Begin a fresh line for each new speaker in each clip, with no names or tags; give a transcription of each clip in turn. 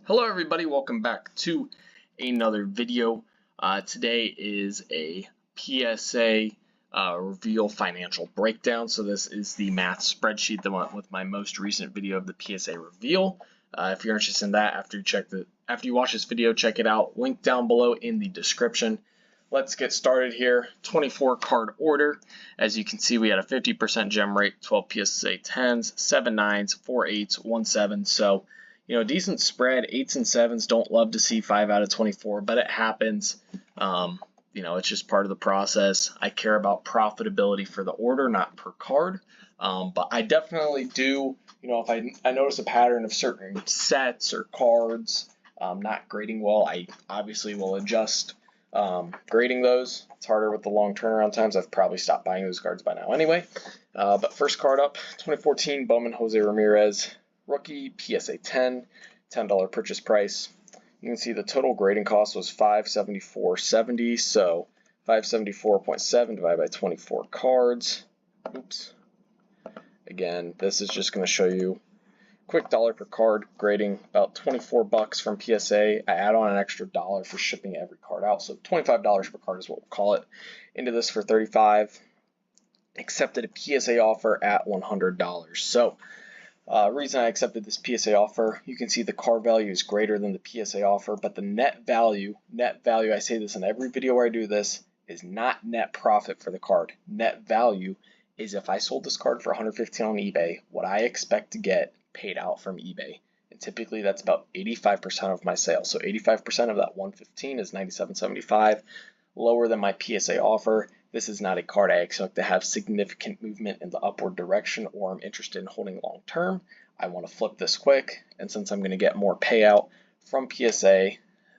Hello everybody, welcome back to another video. Today is a PSA reveal financial breakdown. So this is the math spreadsheet that went with my most recent video of the PSA reveal. If you're interested in that, after you watch this video, check it out. Link down below in the description. Let's get started here. 24 card order. As you can see, we had a 50% gem rate, 12 PSA 10s, 7 9s, 4 8s, 1 7. So decent spread. 8s and 7s don't love to see 5 out of 24, but it happens. It's just part of the process. I care about profitability for the order, not per card. But I definitely do, if I notice a pattern of certain sets or cards not grading well, I obviously will adjust grading those. It's harder with the long turnaround times. I've probably stopped buying those cards by now anyway. But first card up, 2014 Bowman Jose Ramirez. Rookie, PSA 10, $10 purchase price. You can see the total grading cost was $574.70, so 574.7 divided by 24 cards. Oops. Again, this is just going to show you quick dollar per card grading, about 24 bucks from PSA. I add on an extra $1 for shipping every card out, so $25 per card is what we'll call it. Into this for $35. Accepted a PSA offer at $100. So reason I accepted this PSA offer, you can see the card value is greater than the PSA offer, but the net value, I say this in every video where I do this, is not net profit for the card. Net value is if I sold this card for $115 on eBay, what I expect to get paid out from eBay. And typically that's about 85% of my sales. So 85% of that $115 is $97.75, lower than my PSA offer. This is not a card I expect to have significant movement in the upward direction or I'm interested in holding long term. I want to flip this quick, and since I'm going to get more payout from PSA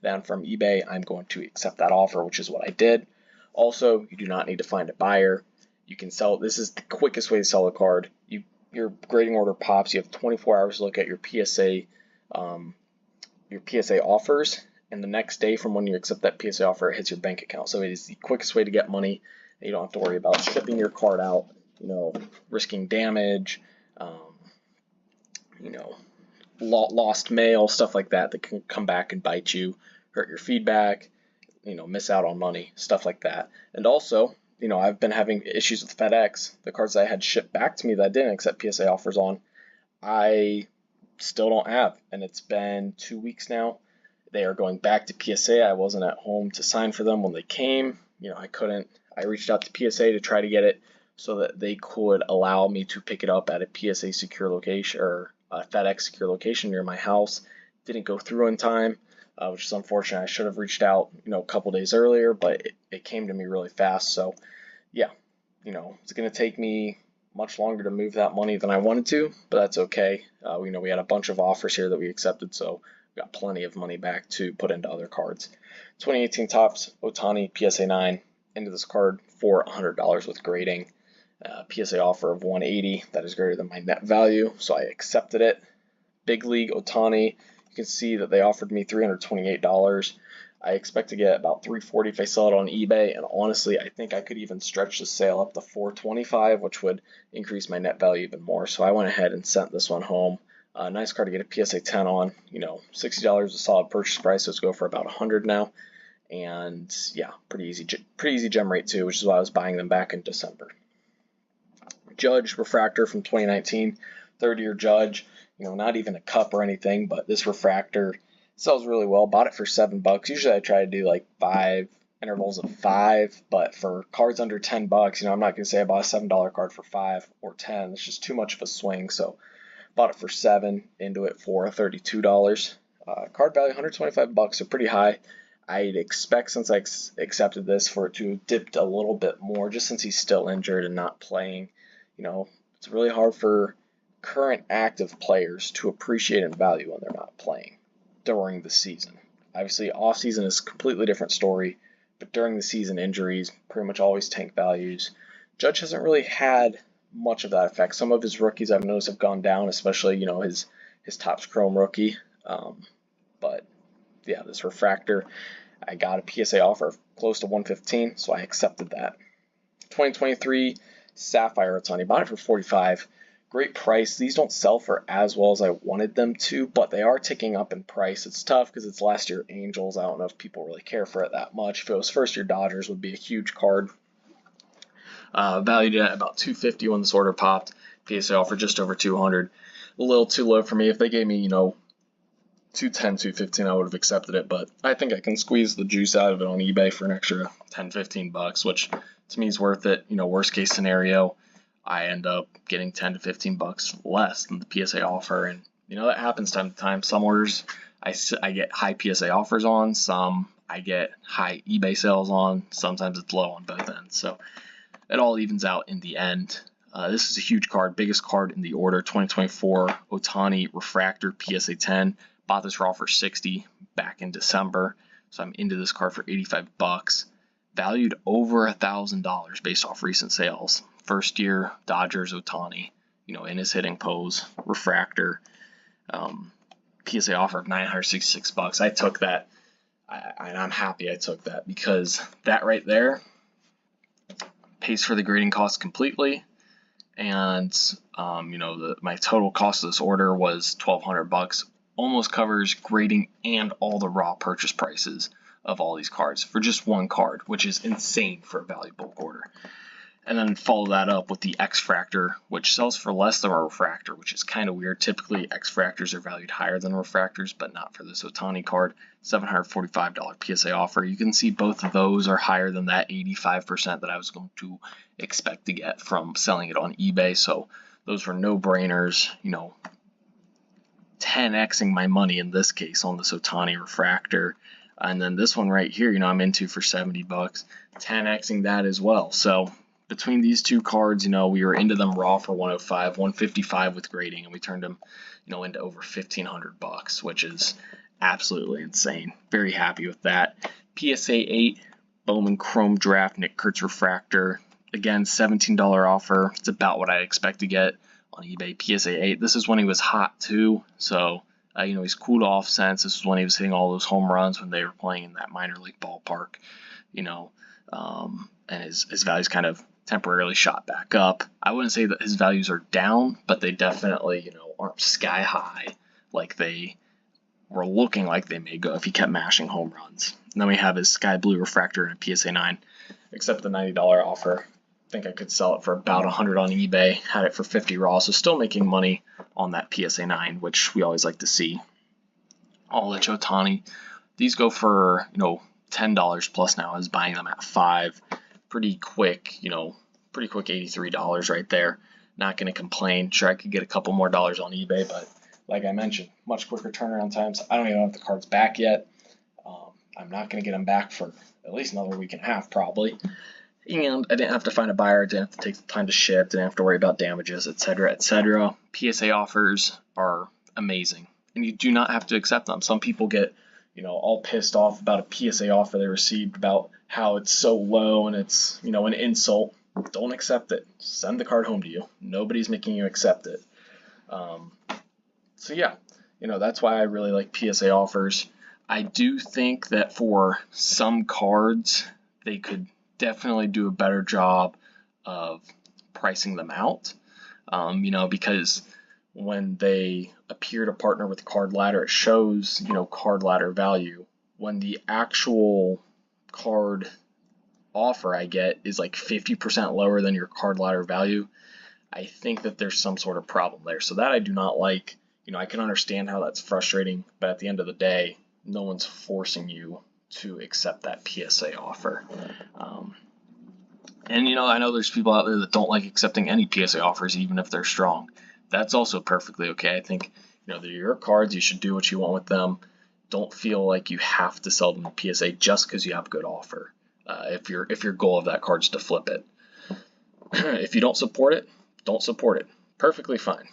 than from eBay, I'm going to accept that offer, which is what I did. Also, you do not need to find a buyer. You can sell. This is the quickest way to sell a card. Your grading order pops. You have 24 hours to look at your PSA offers, and the next day from when you accept that PSA offer, it hits your bank account. So it is the quickest way to get money. You don't have to worry about shipping your card out, risking damage, lost mail, stuff like that can come back and bite you, hurt your feedback, miss out on money, stuff like that. And also, I've been having issues with FedEx. The cards I had shipped back to me that I didn't accept PSA offers on, I still don't have, and it's been 2 weeks now. They are going back to PSA. I wasn't at home to sign for them when they came. I couldn't. I reached out to PSA to try to get it so that they could allow me to pick it up at a PSA secure location or a FedEx secure location near my house. Didn't go through in time, which is unfortunate. I should have reached out, a couple days earlier, but it came to me really fast. So, yeah, it's going to take me much longer to move that money than I wanted to, but that's okay. We had a bunch of offers here that we accepted, so we got plenty of money back to put into other cards. 2018 Topps Ohtani PSA 9 into this card for $100 with grading. PSA offer of $180. That is greater than my net value, so I accepted it. Big League Ohtani. You can see that they offered me $328. I expect to get about $340 if I sell it on eBay, and honestly, I think I could even stretch the sale up to $425, which would increase my net value even more. So I went ahead and sent this one home. Nice card to get a PSA 10 on. $60 is a solid purchase price, so let's go for about $100 now. And yeah, pretty easy gem rate too, which is why I was buying them back in December. Judge refractor from 2019, third-year Judge. Not even a cup or anything, but this refractor sells really well. Bought it for $7. Usually I try to do like 5 intervals of 5, but for cards under $10, I'm not gonna say I bought a $7 card for 5 or 10. It's just too much of a swing. So bought it for $7, into it for $32. Card value $125, so pretty high. I'd expect, since I accepted this, for it to have dipped a little bit more, just since he's still injured and not playing. It's really hard for current active players to appreciate and value when they're not playing during the season. Obviously, off season is a completely different story, but during the season, injuries pretty much always tank values. Judge hasn't really had much of that effect. Some of his rookies I've noticed have gone down, especially his Topps Chrome rookie. But yeah, this refractor, I got a PSA offer of close to $115, so I accepted that. 2023 Sapphire Ohtani, bought it for $45. great price. These don't sell for as well as I wanted them to, but they are ticking up in price. It's tough because it's last year Angels. I don't know if people really care for it that much. If it was first year Dodgers, would be a huge card. Valued at about 250 when this order popped. PSA offer just over 200. A little too low for me. If they gave me, 210, 215, I would have accepted it, but I think I can squeeze the juice out of it on eBay for an extra 10, 15 bucks, which to me is worth it. Worst case scenario, I end up getting 10 to 15 bucks less than the PSA offer, and that happens time to time. Some orders I get high PSA offers on, some I get high eBay sales on, sometimes it's low on both ends, so it all evens out in the end. This is a huge card, biggest card in the order, 2024 Ohtani Refractor PSA 10. Bought this raw for 60 back in December, so I'm into this card for 85 bucks. Valued over $1,000 based off recent sales. First year Dodgers Ohtani, in his hitting pose, refractor. PSA offer of 966 bucks. I took that, and I'm happy I took that because that right there pays for the grading costs completely. And my total cost of this order was 1,200 bucks. Almost covers grading and all the raw purchase prices of all these cards for just one card, which is insane for a value bulk order. And then follow that up with the X-Fractor, which sells for less than a refractor, which is kind of weird. Typically, X-Fractors are valued higher than refractors, but not for this Ohtani card. $745 PSA offer. You can see both of those are higher than that 85% that I was going to expect to get from selling it on eBay. So those were no-brainers, 10xing my money in this case on this Ohtani refractor. And then this one right here, I'm into for 70 bucks, 10xing that as well. So between these two cards, we were into them raw for 105, 155 with grading, and we turned them, into over 1,500 bucks, which is absolutely insane. Very happy with that. PSA 8 Bowman Chrome Draft Nick Kurtz refractor. Again, $17 offer. It's about what I expect to get on eBay. PSA 8. This is when he was hot too, so he's cooled off since. This is when he was hitting all those home runs when they were playing in that minor league ballpark, and his values kind of temporarily shot back up. I wouldn't say that his values are down, but they definitely, aren't sky high like they were looking like they may go if he kept mashing home runs. And then we have his sky blue refractor and a PSA 9, except the $90 offer. I think I could sell it for about 100 on eBay, had it for 50 raw, so still making money on that PSA 9, which we always like to see. All the Ohtani, these go for, $10 plus now. I was buying them at $5. Pretty quick, $83 right there. Not going to complain. Sure, I could get a couple more dollars on eBay, but like I mentioned, much quicker turnaround times. I don't even have the cards back yet. I'm not going to get them back for at least another week and a half probably. And I didn't have to find a buyer, didn't have to take the time to ship, didn't have to worry about damages, etc., etc. PSA offers are amazing, and you do not have to accept them. Some people get, all pissed off about a PSA offer they received, about how it's so low and it's, an insult. Don't accept it. Send the card home to you. Nobody's making you accept it. So yeah, that's why I really like PSA offers. I do think that for some cards, they could definitely do a better job of pricing them out, because when they appear to partner with Card Ladder, it shows, Card Ladder value. When the actual card offer I get is like 50% lower than your Card Ladder value, I think that there's some sort of problem there. So that I do not like. I can understand how that's frustrating, but at the end of the day, no one's forcing you to accept that PSA offer. And I know there's people out there that don't like accepting any PSA offers, even if they're strong. That's also perfectly okay. I think they're your cards. You should do what you want with them. Don't feel like you have to sell them a PSA just because you have a good offer. If your goal of that card is to flip it, if you don't support it, don't support it. Perfectly fine.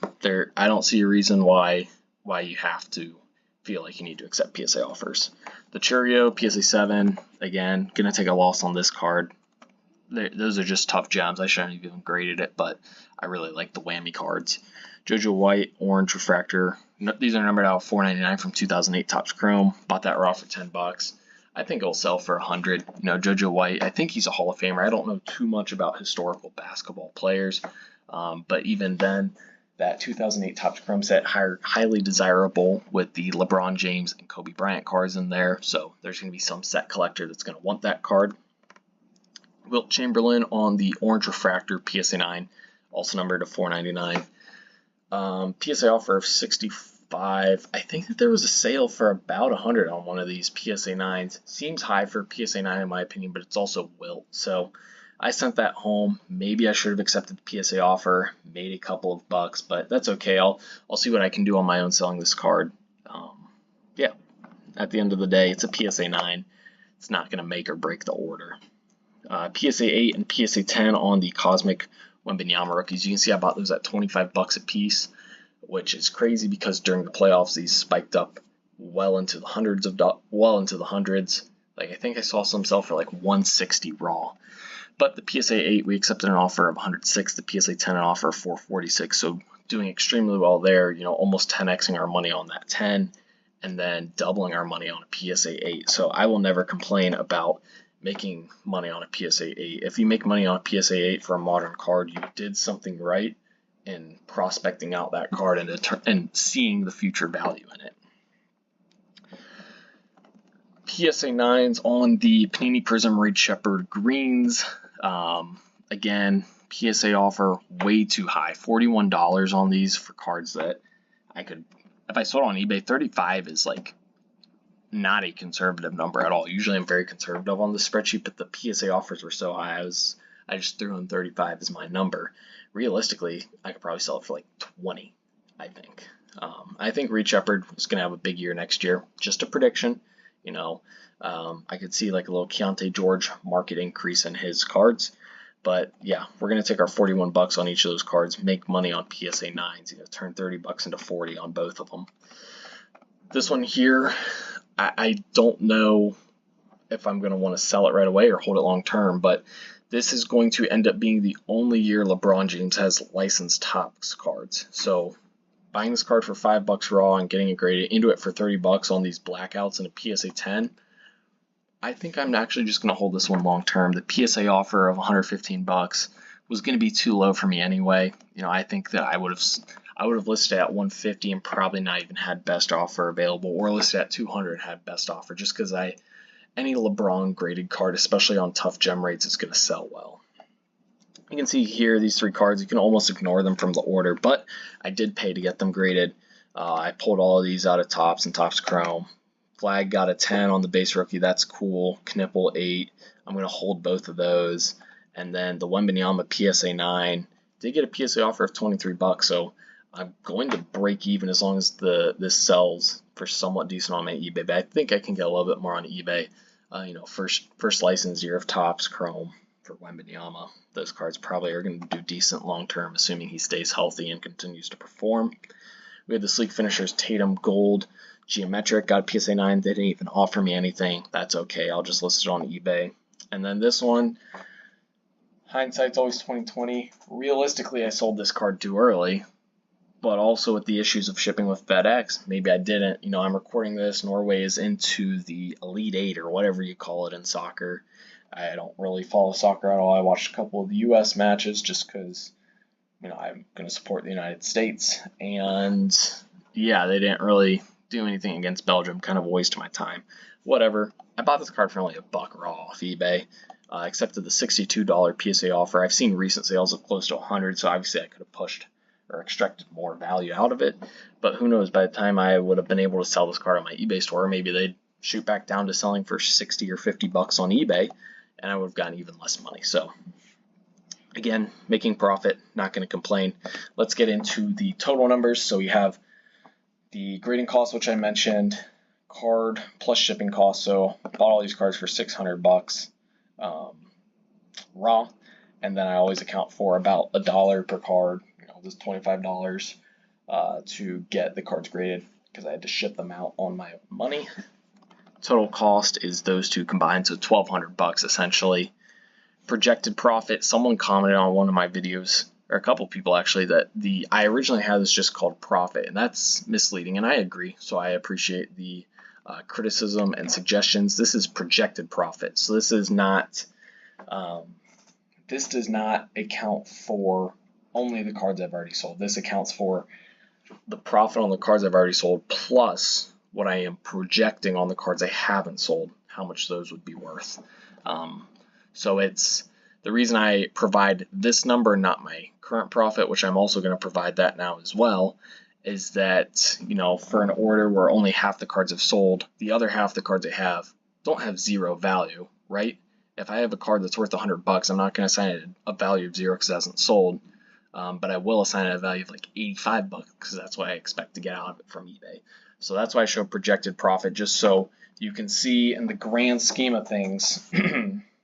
I don't see a reason why you have to feel like you need to accept PSA offers. The Churio PSA 7, again, gonna take a loss on this card. Those are just tough gems. I shouldn't have even graded it, but I really like the whammy cards. JoJo White Orange Refractor. These are numbered out $4.99 from 2008 Topps Chrome. Bought that raw for 10 bucks. I think it'll sell for 100. JoJo White, I think he's a Hall of Famer. I don't know too much about historical basketball players, but even then, that 2008 Topps Chrome set, highly desirable with the LeBron James and Kobe Bryant cards in there. So there's going to be some set collector that's going to want that card. Wilt Chamberlain on the orange refractor PSA 9, also numbered to $4.99. PSA offer of 65. I think that there was a sale for about 100 on one of these PSA 9s. Seems high for PSA 9 in my opinion, but it's also Wilt. So I sent that home. Maybe I should have accepted the PSA offer, made a couple of bucks, but that's okay. I'll see what I can do on my own selling this card. Yeah, at the end of the day, it's a PSA 9. It's not going to make or break the order. PSA 8 and PSA 10 on the Cosmic Wembanyama rookies. You can see I bought those at 25 bucks a piece, which is crazy because during the playoffs these spiked up well into the hundreds. Like I think I saw some sell for like 160 raw. But the PSA 8 we accepted an offer of 106, the PSA 10 an offer of 446. So doing extremely well there, almost 10xing our money on that 10 and then doubling our money on a PSA 8. So I will never complain about making money on a PSA 8. If you make money on a PSA 8 for a modern card, you did something right in prospecting out that card and seeing the future value in it. PSA 9s on the Panini Prism Reed Shepherd greens. Again, PSA offer way too high, $41 on these for cards that I could, if I sold on eBay, 35 is like not a conservative number at all. Usually I'm very conservative on the spreadsheet, but the PSA offers were so high, I just threw in 35 as my number. Realistically, I could probably sell it for like 20, I think. I think Reed Shepherd is going to have a big year next year. Just a prediction. I could see like a little Keontae George market increase in his cards. But yeah, we're going to take our 41 bucks on each of those cards, make money on PSA 9s, turn 30 bucks into 40 on both of them. This one here, I don't know if I'm going to want to sell it right away or hold it long term, but this is going to end up being the only year LeBron James has licensed Topps cards. So buying this card for $5 raw and getting it graded into it for 30 bucks on these blackouts and a PSA 10, I think I'm actually just going to hold this one long term. The PSA offer of 115 bucks was going to be too low for me anyway. I think that I would have listed at 150 and probably not even had best offer available, or listed at 200 and had best offer, just because any LeBron graded card, especially on tough gem rates, is going to sell well. You can see here these three cards, you can almost ignore them from the order, but I did pay to get them graded. I pulled all of these out of Topps and Topps Chrome. Flag got a 10 on the base rookie, that's cool. Knipple 8, I'm going to hold both of those. And then the Wembanyama PSA 9 did get a PSA offer of 23 bucks, so I'm going to break even as long as this sells for somewhat decent on my eBay. But I think I can get a little bit more on eBay. First license year of Topps Chrome for Wembanyama. Those cards probably are going to do decent long term, assuming he stays healthy and continues to perform. We had the Sleek Finishers Tatum Gold Geometric, got a PSA 9, they didn't even offer me anything. That's okay, I'll just list it on eBay. And then this one, hindsight's always 2020. Realistically, I sold this card too early, but also with the issues of shipping with FedEx, maybe I didn't. I'm recording this, Norway is into the Elite 8 or whatever you call it in soccer. I don't really follow soccer at all. I watched a couple of the US matches just because, I'm going to support the United States. And yeah, they didn't really do anything against Belgium, kind of a waste of my time. Whatever. I bought this card for only $1 raw off eBay. Accepted the $62 PSA offer. I've seen recent sales of close to 100, so obviously I could have pushed or extracted more value out of it. But who knows, by the time I would have been able to sell this card on my eBay store, maybe they'd shoot back down to selling for 60 or 50 bucks on eBay, and I would have gotten even less money. So again, making profit, not going to complain. Let's get into the total numbers. So we have the grading cost, which I mentioned, card plus shipping cost. So I bought all these cards for 600 bucks raw, and then I always account for about $1 per card. This $25 to get the cards graded because I had to ship them out on my own money. Total cost is those two combined, so 1,200 bucks essentially. Projected profit. Someone commented on one of my videos, or a couple people actually, that I originally had this just called profit, and that's misleading, and I agree. So I appreciate the criticism and suggestions. This is projected profit, so this is not. This does not account for only the cards I've already sold. This accounts for the profit on the cards I've already sold plus what I am projecting on the cards I haven't sold, how much those would be worth. So it's the reason I provide this number, not my current profit, which I'm also going to provide that now as well, is that, you know, for an order where only half the cards have sold, the other half the cards I have don't have zero value, right? If I have a card that's worth $100, I'm not going to assign it a value of 0 because it hasn't sold. But I will assign it a value of like $85 because that's what I expect to get out of it from eBay. So that's why I show projected profit, just so you can see in the grand scheme of things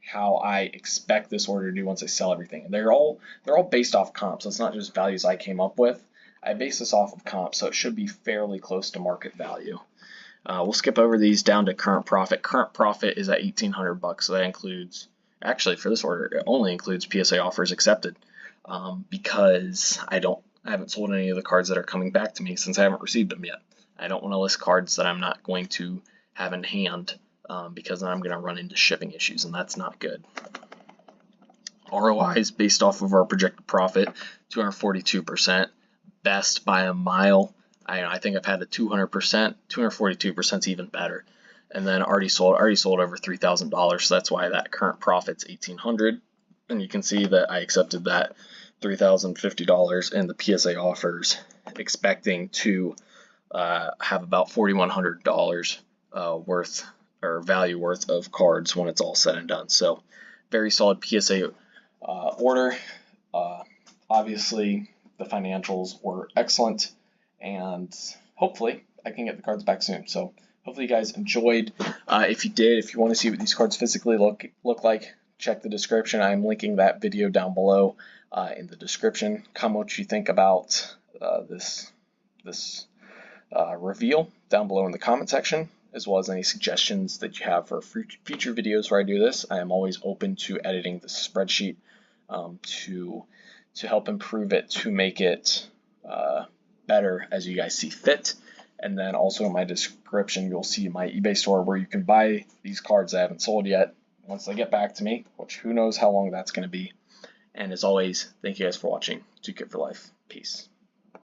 how I expect this order to do once I sell everything. And they're all based off comps. So it's not just values I came up with. I base this off of comps, so it should be fairly close to market value. We'll skip over these down to current profit. Current profit is at $1,800, so that includes, actually for this order, it only includes PSA offers accepted. Because I haven't sold any of the cards that are coming back to me since I haven't received them yet. I don't want to list cards that I'm not going to have in hand because then I'm going to run into shipping issues, and that's not good. ROI is based off of our projected profit, 242%, best by a mile. I think I've had a 200%, 242% is even better. And then already sold over $3,000, so that's why that current profit's $1,800. And you can see that I accepted that $3,050 in the PSA offers, expecting to have about $4,100 worth or value worth of cards when it's all said and done. So very solid PSA order. Obviously, the financials were excellent, and hopefully I can get the cards back soon. So hopefully you guys enjoyed. If you did, if you want to see what these cards physically look like, check the description. I'm linking that video down below in the description. Comment what you think about this reveal down below in the comment section, as well as any suggestions that you have for future videos where I do this. I am always open to editing the spreadsheet to help improve it, to make it better as you guys see fit. And then also in my description, you'll see my eBay store where you can buy these cards I haven't sold yet once they get back to me, which who knows how long that's going to be. And as always, thank you guys for watching. 2Kit for life. Peace.